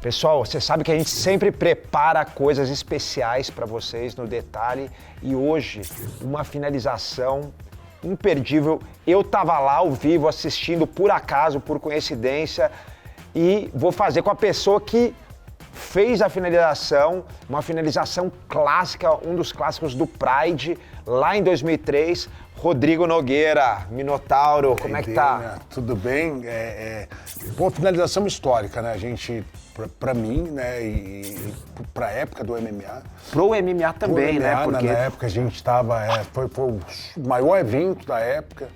Pessoal, você sabe que a gente sempre prepara coisas especiais para vocês no detalhe e hoje uma finalização imperdível. Eu tava lá ao vivo assistindo por acaso, por coincidência, e vou fazer com a pessoa que fez a finalização, uma finalização clássica, um dos clássicos do Pride, lá em 2003, Rodrigo Nogueira, Minotauro, como é que tá? Tudo bem? Uma finalização histórica, né? A gente, pra mim, né, e pra época do MMA. Pro MMA também, MMA, né? Porque na época a gente tava, foi o maior evento da época,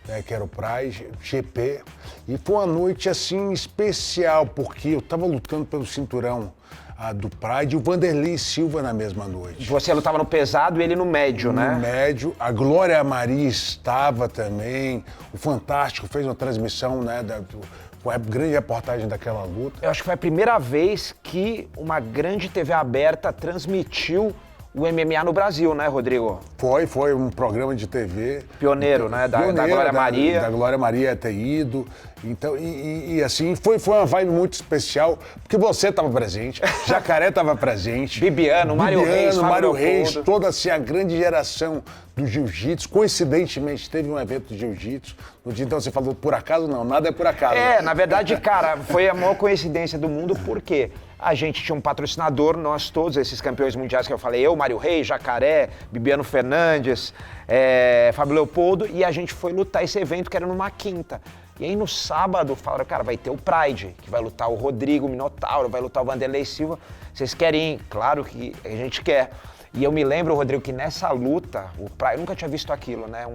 né, que era o Pride, GP. E foi uma noite, assim, especial, porque eu tava lutando pelo cinturão do Pride e o Vanderlei Silva na mesma noite. você lutava no pesado e ele no médio, né? No médio. A Glória Maria estava também. O Fantástico fez uma transmissão, né, uma grande reportagem daquela luta. Eu acho que foi a primeira vez que uma grande TV aberta transmitiu o MMA no Brasil, né, Rodrigo? Foi um programa de TV. Pioneiro, né? Da Glória Maria. Da Glória Maria ter ido. Então, assim, foi uma vibe muito especial, porque você estava presente, Jacaré estava presente. Bibiano, Mário Reis, toda assim, a grande geração do jiu-jitsu. Coincidentemente, teve um evento de jiu-jitsu. Então você falou, por acaso não, nada é por acaso. Na verdade, cara, foi a maior coincidência do mundo, porque a gente tinha um patrocinador, nós todos, esses campeões mundiais que eu falei, eu, Mário Reis, Jacaré, Bibiano Fernandes, Fábio Leopoldo, e a gente foi lutar esse evento que era numa quinta. E aí no sábado falaram, cara, vai ter o Pride, que vai lutar o Rodrigo Minotauro, vai lutar o Vanderlei Silva. Vocês querem ir? Claro que a gente quer. E eu me lembro, Rodrigo, que nessa luta, o Pride, eu nunca tinha visto aquilo, né?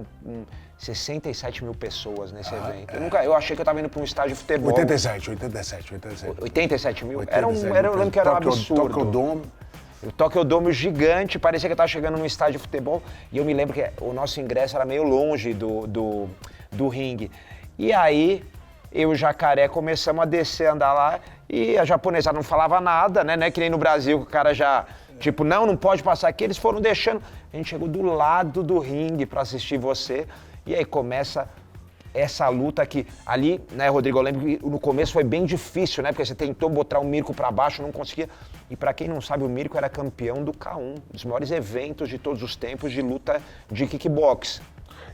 67 mil pessoas nesse evento. Eu achei que eu tava indo pra um estádio de futebol. 87 mil? 87 eu lembro que era um absurdo. Tokyo Dome. O Tokyo Dome gigante, parecia que eu tava chegando num estádio de futebol. E eu me lembro que o nosso ingresso era meio longe do ringue. E aí, eu e o Jacaré começamos a descer, andar lá, e a japonesada não falava nada, né? Não é que nem no Brasil, que o cara já, tipo, não pode passar aqui, eles foram deixando. A gente chegou do lado do ringue pra assistir você, e aí começa essa luta que ali, né, Rodrigo, eu lembro que no começo foi bem difícil, né? Porque você tentou botar o Mirko pra baixo, não conseguia. E pra quem não sabe, o Mirko era campeão do K1, dos maiores eventos de todos os tempos de luta de kickbox.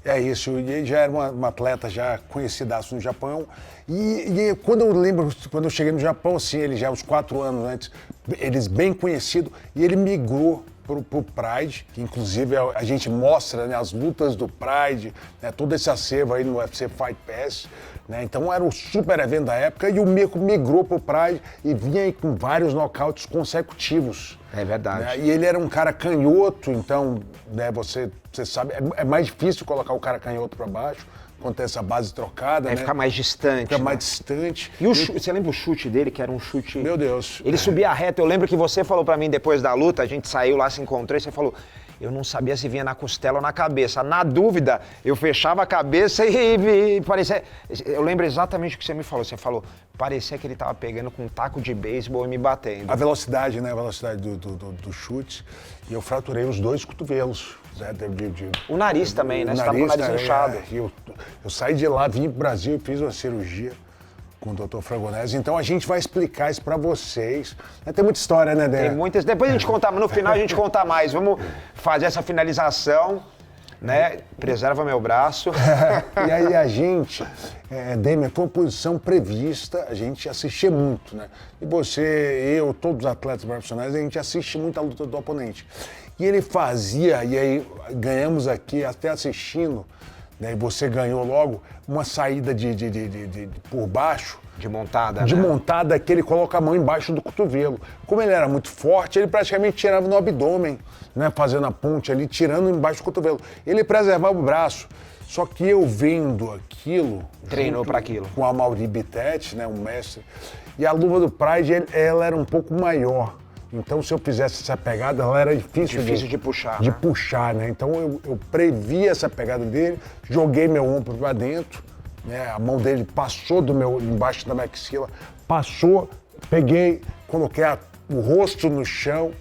É isso, e ele já era uma atleta já conhecidaço no Japão. E quando eu lembro, quando eu cheguei no Japão, assim, ele já uns 4 anos antes, eles bem conhecido, e ele migrou pro Pride, que inclusive a gente mostra, né, as lutas do Pride, né, todo esse acervo aí no UFC Fight Pass, né, então era um super evento da época, e o Mirko migrou pro Pride e vinha aí com vários nocautes consecutivos. É verdade. Né, e ele era um cara canhoto, então, né, você sabe, é mais difícil colocar o cara canhoto para baixo, quando tem essa base trocada, né? Ficar mais distante. Fica né? mais distante. E você lembra o chute dele, que era um chute... Meu Deus. Ele subia reto. Eu lembro que você falou pra mim depois da luta, a gente saiu lá, se encontrou, e você falou, eu não sabia se vinha na costela ou na cabeça. Na dúvida, eu fechava a cabeça e parecia... Eu lembro exatamente o que você me falou. Você falou, parecia que ele tava pegando com um taco de beisebol e me batendo. A velocidade, né? A velocidade do chute. E eu fraturei os 2 cotovelos. Né? O nariz também, né? Você tava com o nariz inchado. Eu saí de lá, vim pro Brasil e fiz uma cirurgia com o Dr. Fragonese. Então a gente vai explicar isso pra vocês. Tem muita história, né, Dé? Tem muitas. Depois a gente conta, no final a gente conta mais. Vamos fazer essa finalização, né? Preserva meu braço. E aí a gente, Demian, foi uma posição prevista, a gente assistia muito, né? E você, eu, todos os atletas profissionais, a gente assiste muito a luta do oponente. E ele fazia, e aí ganhamos aqui até assistindo, né? E você ganhou logo, uma saída de por baixo. De montada, De né? montada, que ele coloca a mão embaixo do cotovelo. Como ele era muito forte, ele praticamente tirava no abdômen, né? Fazendo a ponte ali, tirando embaixo do cotovelo. Ele preservava o braço. Só que eu vendo aquilo... Treinou para aquilo. Com a Mauri Bittetti, né? Um mestre. E a luva do Pride, ela era um pouco maior. Então, se eu fizesse essa pegada, ela era difícil de puxar, de né? puxar, né? Então, eu previ essa pegada dele, joguei meu ombro pra dentro, né? A mão dele passou embaixo da maxila, passou, peguei, coloquei o rosto no chão,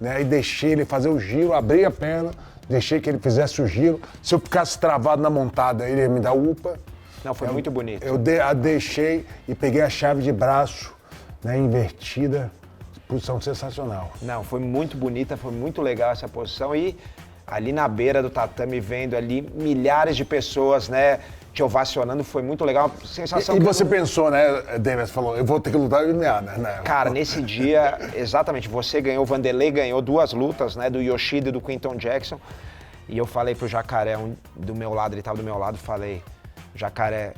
né? E deixei ele fazer o giro, abri a perna, deixei que ele fizesse o giro. Se eu ficasse travado na montada, ele ia me dar upa. Não, foi muito bonito. Eu deixei e peguei a chave de braço, né, invertida, posição sensacional. Não, foi muito bonita, foi muito legal essa posição e ali na beira do tatame, vendo ali milhares de pessoas, né, te ovacionando, foi muito legal. Sensação E que você pensou, né, Davis, falou, eu vou ter que lutar e ganhar, né? Cara, nesse dia, exatamente, você ganhou, o Vanderlei ganhou 2 lutas, né, do Yoshida e do Quinton Jackson. E eu falei pro Jacaré, do meu lado, ele tava do meu lado, falei, Jacaré,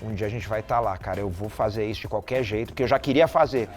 um dia a gente vai estar lá, cara, eu vou fazer isso de qualquer jeito, porque eu já queria fazer.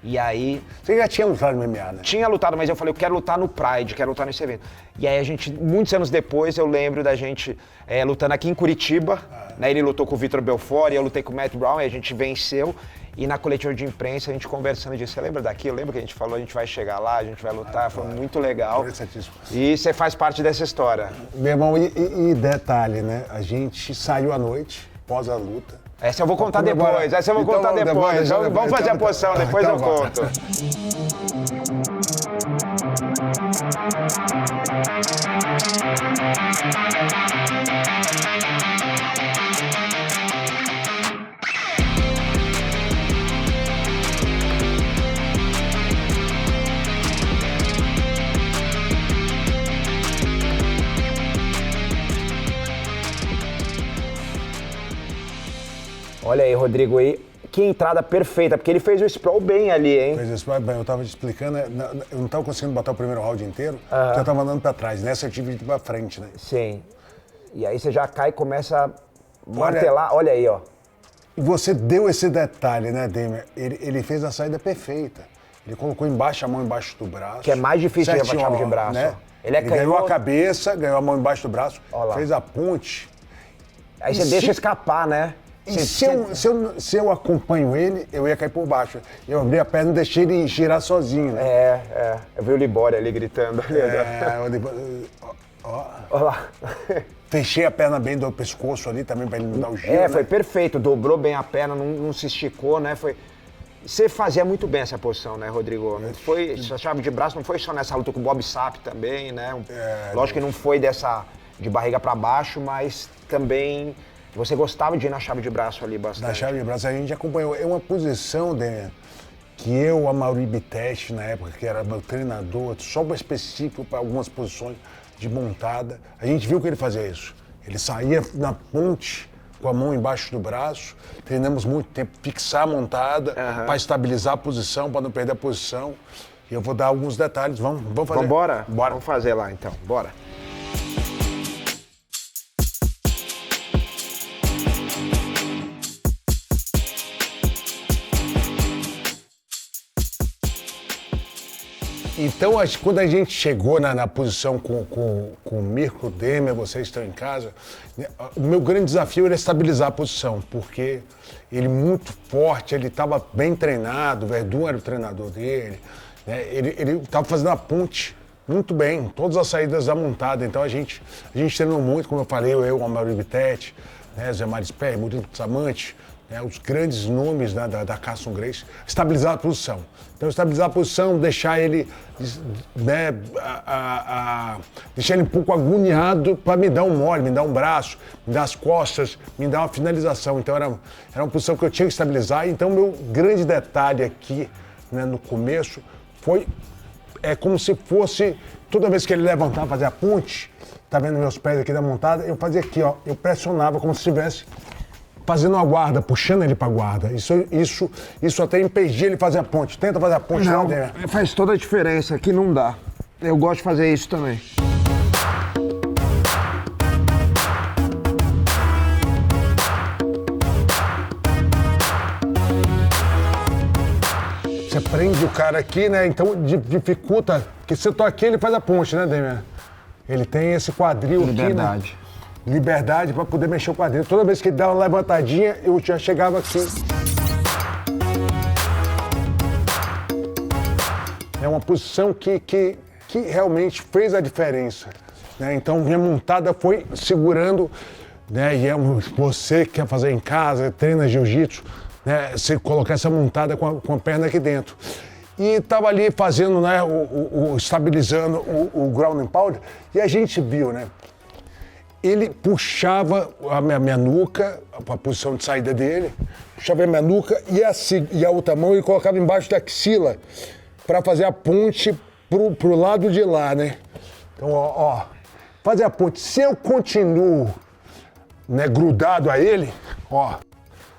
E aí... Você já tinha lutado no MMA, né? Tinha lutado, mas eu falei, eu quero lutar no Pride, quero lutar nesse evento. E aí a gente, muitos anos depois, eu lembro da gente lutando aqui em Curitiba, né? Ele lutou com o Vitor Belfort e eu lutei com o Matt Brown e a gente venceu. E na coletiva de imprensa, a gente conversando disso. Você lembra daqui? Eu lembro que a gente falou, a gente vai chegar lá, a gente vai lutar, foi muito legal. Interessantíssimo. E você faz parte dessa história. Meu irmão, e detalhe, né? A gente saiu à noite, pós a luta. Essa eu vou contar depois, essa eu vou contar depois. Vamos fazer a posição, depois eu conto. Olha aí, Rodrigo, aí, que entrada perfeita, porque ele fez o sprawl bem ali, hein? Fez o sprawl bem, eu tava te explicando, eu não tava conseguindo botar o primeiro round inteiro, porque eu tava andando pra trás, nessa eu tive que ir pra frente, né? Sim. E aí você já cai e começa a martelar, olha aí, ó. E você deu esse detalhe, né, Demer? Ele fez a saída perfeita. Ele colocou embaixo, a mão embaixo do braço. Que é mais difícil de chave de braço. Né? Ele ganhou a cabeça, ganhou a mão embaixo do braço, fez a ponte. Aí você deixa escapar, né? E se eu acompanho ele, eu ia cair por baixo. Eu abri a perna e deixei ele girar sozinho, né? Eu vi o Libório ali gritando. Olha lá. Fechei a perna bem do pescoço ali também pra ele não dar o giro. Foi perfeito. Dobrou bem a perna, não se esticou, né? Você fazia muito bem essa posição, né, Rodrigo? Não foi, essa chave de braço não foi só nessa luta com o Bob Sapp também, né? Lógico que não foi dessa de barriga pra baixo, mas também você gostava de ir na chave de braço ali bastante. Na chave de braço a gente acompanhou. É uma posição, Daniel, que eu, a Mauri Biteste, na época, que era meu treinador, só específico para algumas posições de montada, a gente viu que ele fazia isso. Ele saía na ponte com a mão embaixo do braço, treinamos muito tempo, fixar a montada, para estabilizar a posição, para não perder a posição. E eu vou dar alguns detalhes, vamos fazer. Bora? Bora. Vamos fazer lá então, bora. Então, quando a gente chegou na posição com o Mirko Demer, vocês estão em casa, né, o meu grande desafio era estabilizar a posição, porque ele muito forte, ele estava bem treinado, o Verdun era o treinador dele, né, ele estava fazendo a ponte muito bem, todas as saídas da montada, então a gente treinou muito, como eu falei, o Amaury Bittet, né, Zé Maris Pé, Murilo Samante, os grandes nomes da Carson Gracie, estabilizar a posição. Então, estabilizar a posição, deixar ele, né, deixar ele um pouco agoniado para me dar um mole, me dar um braço, me dar as costas, me dar uma finalização. Então, era uma posição que eu tinha que estabilizar. Então, meu grande detalhe aqui, né, no começo, foi como se fosse, toda vez que ele levantava, fazia a ponte, tá vendo meus pés aqui da montada, eu fazia aqui, ó, eu pressionava como se estivesse fazendo a guarda, puxando ele pra guarda. Isso até impedia ele fazer a ponte. Tenta fazer a ponte. Não, faz toda a diferença. Aqui não dá. Eu gosto de fazer isso também. Você prende o cara aqui, né? Então dificulta. Porque se eu tô aqui, ele faz a ponte, né, Demian? Ele tem esse quadril Liberdade. aqui, né? Liberdade para poder mexer o quadril. Toda vez que ele dava uma levantadinha, eu já chegava aqui. É uma posição que realmente fez a diferença, né? Então, minha montada foi segurando, né? E você que quer fazer em casa, treina jiu-jitsu, né? Você colocar essa montada com a perna aqui dentro. E estava ali fazendo, né? Estabilizando o ground and pound. E a gente viu, né? ele puxava a minha nuca, a posição de saída dele, puxava a minha nuca e a outra mão ele colocava embaixo da axila para fazer a ponte pro lado de lá, né? Então, ó, fazer a ponte. Se eu continuo, né, grudado a ele, ó,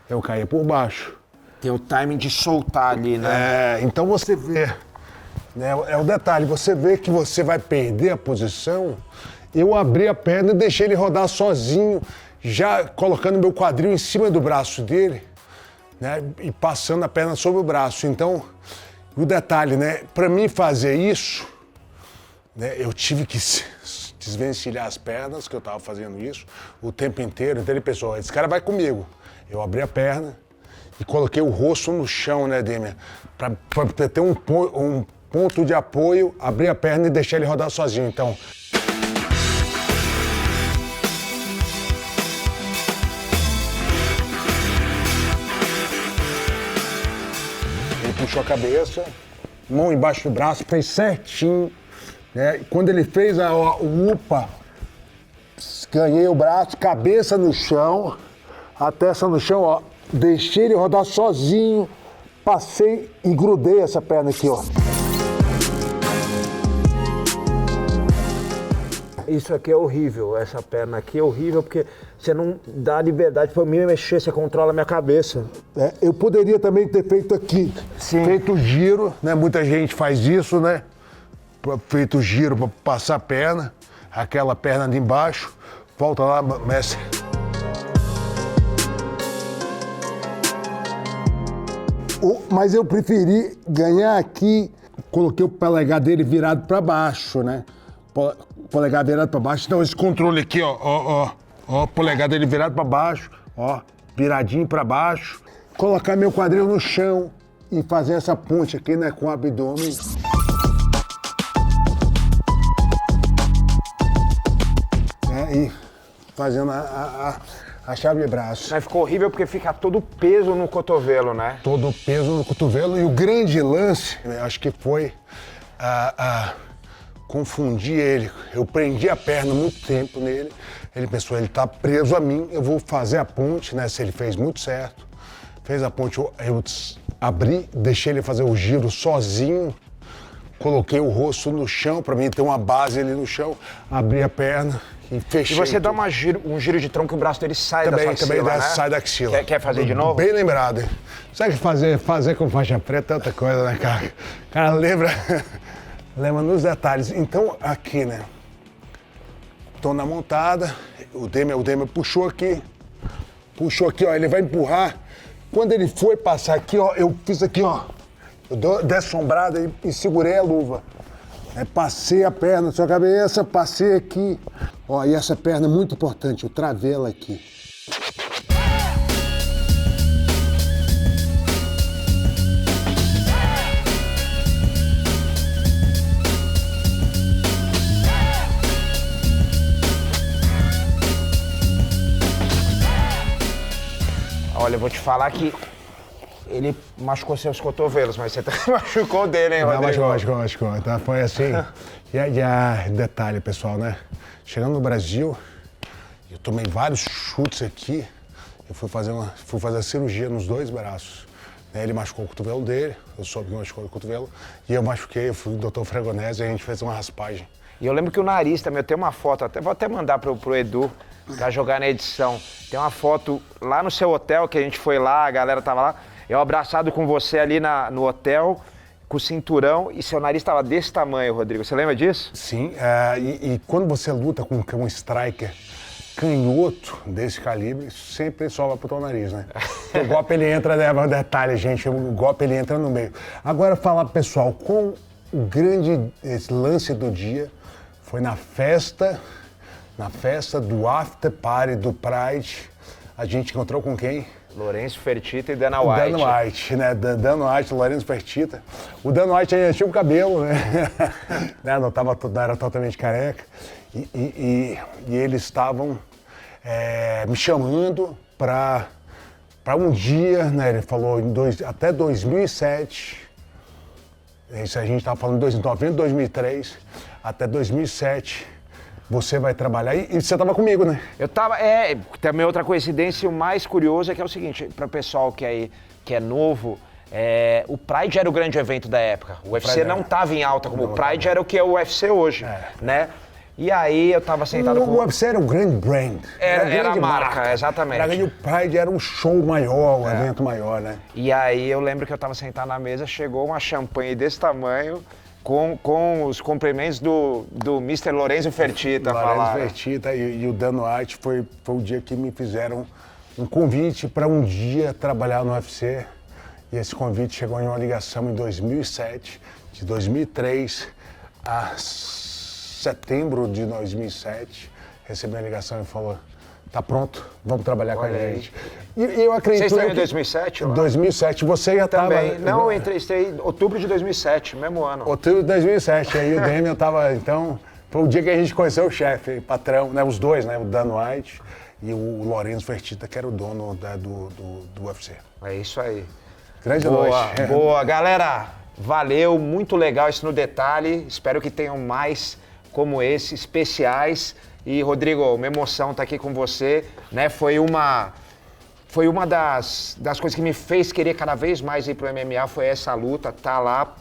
eu caía por baixo. Tem o timing de soltar ali, né? Então você vê, né, é o detalhe, você vê que você vai perder a posição. Eu abri a perna e deixei ele rodar sozinho, já colocando meu quadril em cima do braço dele, né, e passando a perna sobre o braço. Então, o detalhe, né, para mim fazer isso, né, eu tive que desvencilhar as pernas, que eu estava fazendo isso o tempo inteiro. Então ele pensou, esse cara vai comigo. Eu abri a perna e coloquei o rosto no chão, né, Demian, para ter um ponto de apoio, abri a perna e deixei ele rodar sozinho. Então, puxou a cabeça, mão embaixo do braço, fez certinho, né? Quando ele fez o upa, ganhei o braço, cabeça no chão, a testa no chão, ó, deixei ele rodar sozinho, passei e grudei essa perna aqui, ó. Isso aqui é horrível, essa perna aqui é horrível, porque você não dá liberdade para mim mexer, você controla a minha cabeça. Eu poderia também ter feito aqui, feito o giro, né? Muita gente faz isso, né? Feito o giro para passar a perna, aquela perna de embaixo, volta lá, mestre. Mas eu preferi ganhar aqui, coloquei o polegar dele virado para baixo, né? Polegar virado para baixo. Então esse controle aqui, ó, polegar dele virado para baixo, ó, viradinho para baixo. Colocar meu quadril no chão e fazer essa ponte aqui, né, com o abdômen. E fazendo a chave de braço. Mas ficou horrível porque fica todo o peso no cotovelo, né? Todo o peso no cotovelo. E o grande lance, né, acho que foi confundi ele. Eu prendi a perna muito tempo nele. Ele pensou, ele tá preso a mim, eu vou fazer a ponte, né? Se ele fez muito certo. Fez a ponte, eu abri, deixei ele fazer o giro sozinho. Coloquei o rosto no chão, para mim ter uma base ali no chão. Abri a perna e fechei. E você dá um giro de tronco e o braço dele sai da sua axila, também né? sai da axila. Quer fazer de novo? Bem lembrado, hein? Sabe fazer com faixa preta é tanta coisa, né, cara? O cara lembra nos detalhes. Então, aqui, né? Tô na montada, o Demian puxou aqui, ó, ele vai empurrar. Quando ele foi passar aqui, ó, eu fiz aqui, ó. Eu dei a sombrada e segurei a luva. Passei a perna na sua cabeça, passei aqui. Ó, e essa perna é muito importante, eu travei ela aqui. Olha, eu vou te falar que ele machucou seus cotovelos, mas você também machucou o dele, hein, Rodrigo? Machucou. Tá? Foi assim. Detalhe, pessoal, né? Chegando no Brasil, eu tomei vários chutes aqui. Eu fui fazer a cirurgia nos 2 braços. Ele machucou o cotovelo dele, eu soube que machucou o cotovelo. E eu machuquei, eu fui no Dr. Fregonese e a gente fez uma raspagem. E eu lembro que o nariz também, eu tenho uma foto, vou até mandar pro Edu, pra jogar na edição. Tem uma foto lá no seu hotel, que a gente foi lá, a galera tava lá. Eu abraçado com você ali no hotel, com o cinturão, e seu nariz estava desse tamanho, Rodrigo. Você lembra disso? Sim, e quando você luta com um striker canhoto desse calibre, sempre sobra pro teu nariz, né? O golpe ele entra, né? Detalhe, gente, o golpe ele entra no meio. Agora, falar, pessoal, com o grande lance do dia foi na festa do after party do Pride. A gente encontrou com quem? Lourenço Fertitta e Dana White. Dana White, né? Dana White, Lourenço Fertitta. O Dana White ainda tinha o cabelo, né? Não era totalmente careca. E eles estavam me chamando para um dia, né? Ele falou até 2007. Isso a gente estava falando em 2003, até 2007. você vai trabalhar. E você estava comigo, né? Eu tava, também outra coincidência, o mais curioso é que é o seguinte, para o pessoal que é novo, o Pride era o grande evento da época. O UFC não estava em alta como o Pride era o que é o UFC hoje, né? E aí eu tava sentado com... O UFC era o grande brand. Era a marca, exatamente. O Pride era um show maior, um evento maior, né? E aí eu lembro que eu tava sentado na mesa, chegou uma champanhe desse tamanho, com os cumprimentos do Mr. Lorenzo Fertitta. Lorenzo Fertitta e o Dan White foi o dia que me fizeram um convite para um dia trabalhar no UFC. E esse convite chegou em uma ligação em 2007, de 2003 a setembro de 2007. Recebi uma ligação e falou, tá pronto, vamos trabalhar com a gente. E eu acredito... Você estreou em 2007? Lá? 2007, você já estava... Também. Não, eu entrei em outubro de 2007, mesmo ano. Outubro de 2007, aí o Damian estava, então... Foi o dia que a gente conheceu o chefe, patrão, né, os dois, né, o Dan White e o Lorenzo Fertitta, que era o dono do UFC. É isso aí. Grande noite. Boa. Galera, valeu, muito legal isso no detalhe. Espero que tenham mais como esse, especiais. E, Rodrigo, uma emoção estar aqui com você, né? Foi uma das coisas que me fez querer cada vez mais ir pro MMA, foi essa luta, tá lá,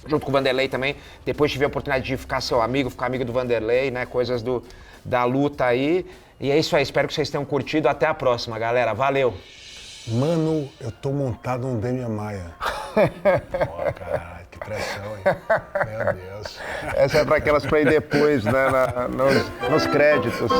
junto com o Vanderlei também. Depois tive a oportunidade de ficar seu amigo, ficar amigo do Vanderlei, né? Coisas da luta aí. E é isso aí, espero que vocês tenham curtido. Até a próxima, galera. Valeu! Mano, eu tô montado no Damian Maia. Pô, caralho, que pressão, hein? Meu Deus. Essa é para aquelas para ir depois, né? Nos créditos.